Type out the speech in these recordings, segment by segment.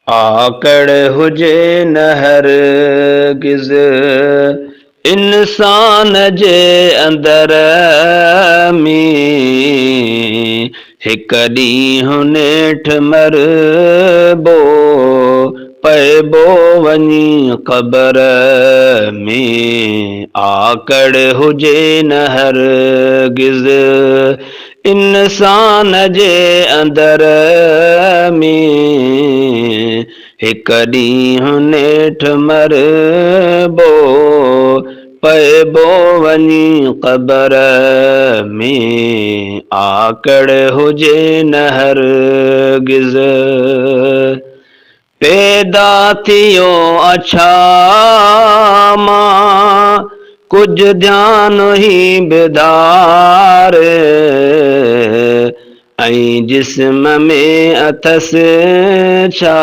आकड़ हुजे न हरगिज़ इंसान जे अंदर में, हिक ॾींहुं नेठ मरबो पइबो वञी क़बर में। आकड़ हुजे न हरगिज़ इंसान जे अंदर में, हिक ॾींहुं नेठ मरबो पइबो वञी क़बर में। आकड़ हुजे न हरगिज़ पैदा थियो अछा मां कुछ ध्यान ही बेदार, ऐं जिस्म में अथसि छा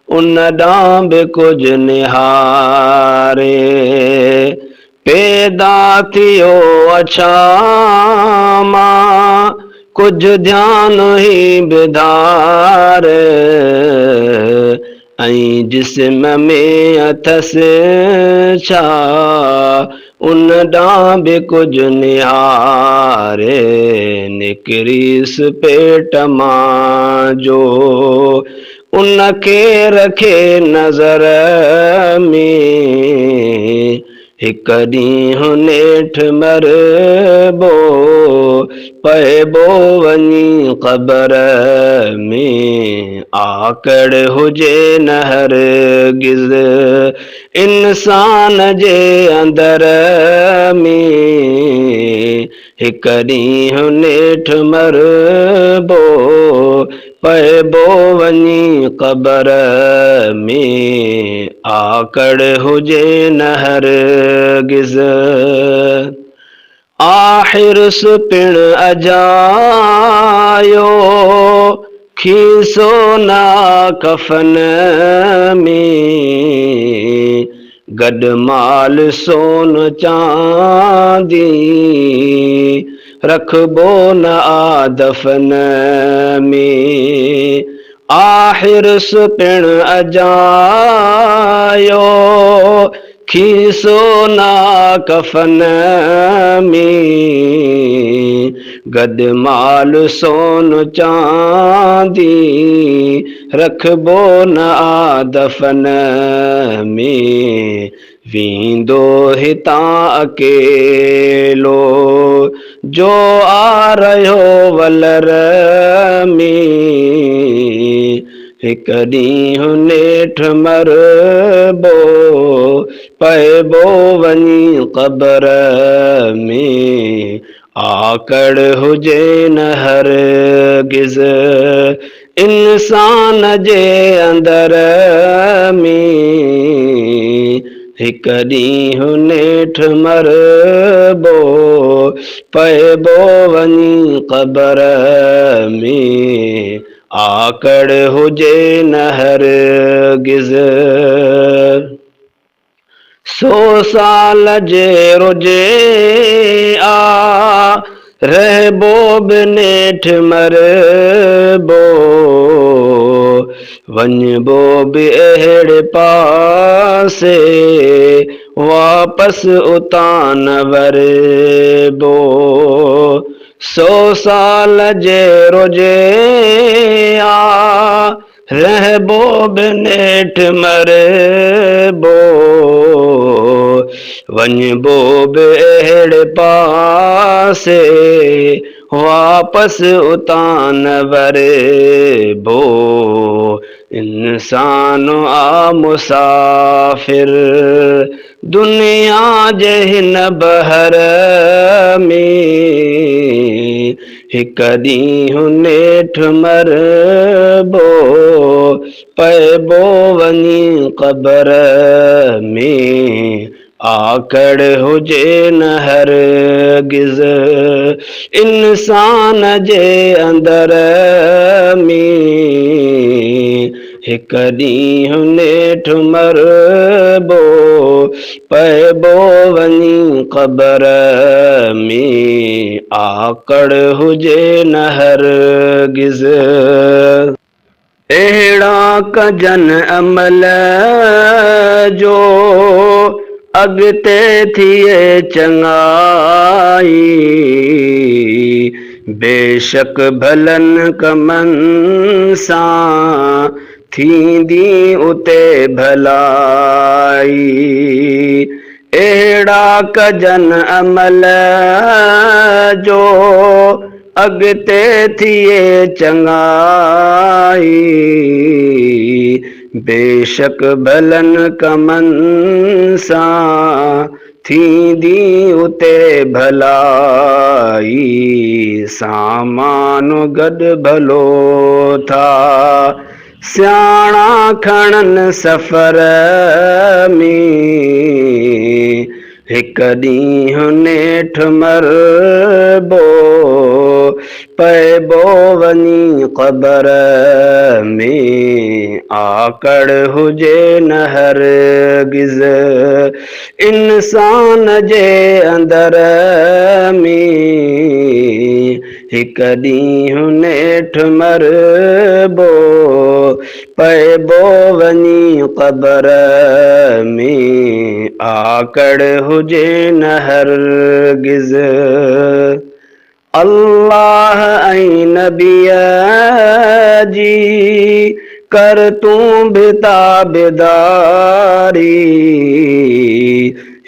उन ॾांहुं बि कुछ निहारे। पैदा थियो अछा मां कुछ ध्यान ही बेदार, ऐं जिस्म में अथसि छा उन ॾांहुं बि कुछ निहारे। निकिरीस पेट मां जो उनखे रखे नज़र में, हिक ॾींहुं नेठ मरबो पइबो वञी क़बर में। आकड़ हुजे न हरगिज़ इंसान जे अंदर में, हिक ॾींहुं नेठ मरबो पइबो वञी क़बर में। आकड़ हुजे न हरगिज़ आखिर पिण अजायो खीसो ना कफन में, गॾु माल सोन चांदी रखबो न आदफन में। आखिर पिण अजायो खीसो ना कफन में, गॾु माल सोन चांदी रखबो न आदफन में। वींदो हितां अकेलो जो आ रहियो वलर में, हिक ॾींहुं नेठ मरबो पइबो वञी क़बर में। आकड़ हुजे न हरगिज़ इंसान जे अंदर में, हिक ॾींहुं नेठ मरबो पइबो वञी क़बर में। आकड़ हुजे न हरगिज़ 100 साल जे रुजे आ रहबो बि नेठ मरबो वञबो बि अहिड़े पासे वापसि उतां न वरबो। 100 साल जे रुजे आ रहबो बि नेठ मरबो वञबो बि अहिड़े पासे वापसि उतां न वरबो। इंसान आ मुसाफ़िर दुनिया जे हिन बहर में, हिक ॾींहुं नेठ मरबो पइबो वञी क़बर में। आकड़ हुजे न हरगिज़ इंसान जे अंदर में, हिक ॾींहुं नेठ मरबो पइबो वञी क़बर में। आकड़ हुजे न हरगिज़ अहिड़ा कजन अमल जो अॻिते थिए चङाई, बेशक भलनि कमनि सां थींदी उते भलाई। अहिड़ा कजन अमल जो अॻिते थिए चङाई, बेशक भलनि कमनि सां थींदी उते भलाई। सामान गॾु भलो था सियाणा खणनि सफ़र में, हिकु ॾींहुं नेठि मरबो पैबो वञी क़बर में। आकड़ हुजे न हरगिज़ इंसान जे अंदर में, हिकु ॾींहुं नेठि मरबो पैबो वञी क़बर में। आकड़ हुजे न हरगिज़ अल्लाह ऐं नबीअ जी कर तूं बि ताबेदारी,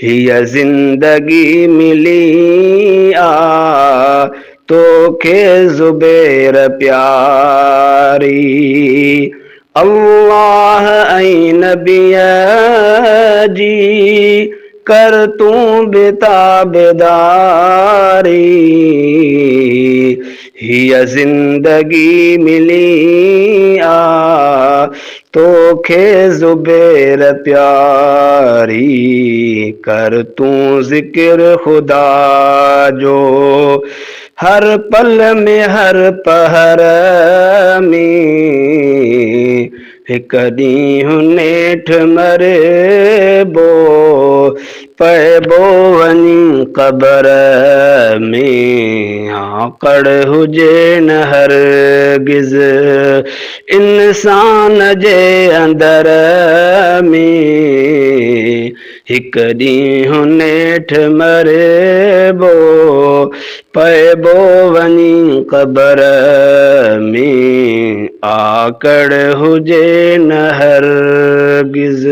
हीअ ज़िंदगी मिली आ तोखे ज़ुबैर प्यारी। अल्लाह ऐं नबीअ जी कर तूं बि ताबेदारी, हीअ ज़िंदगी मिली आ तोखे ज़ुबैर प्यारी। कर तूं ज़िक्र ख़ुदा जो हर पल में हर पहर में, हिकु ॾींहुं नेठि मरबो पैबो वञी क़बर में। आकड़ हुजे न हरगिज़ इंसान जे अंदर में, हिकु ॾींहुं नेठि मरबो पैबो वञी क़बर में। आकड़ हुजे न हरगिज़।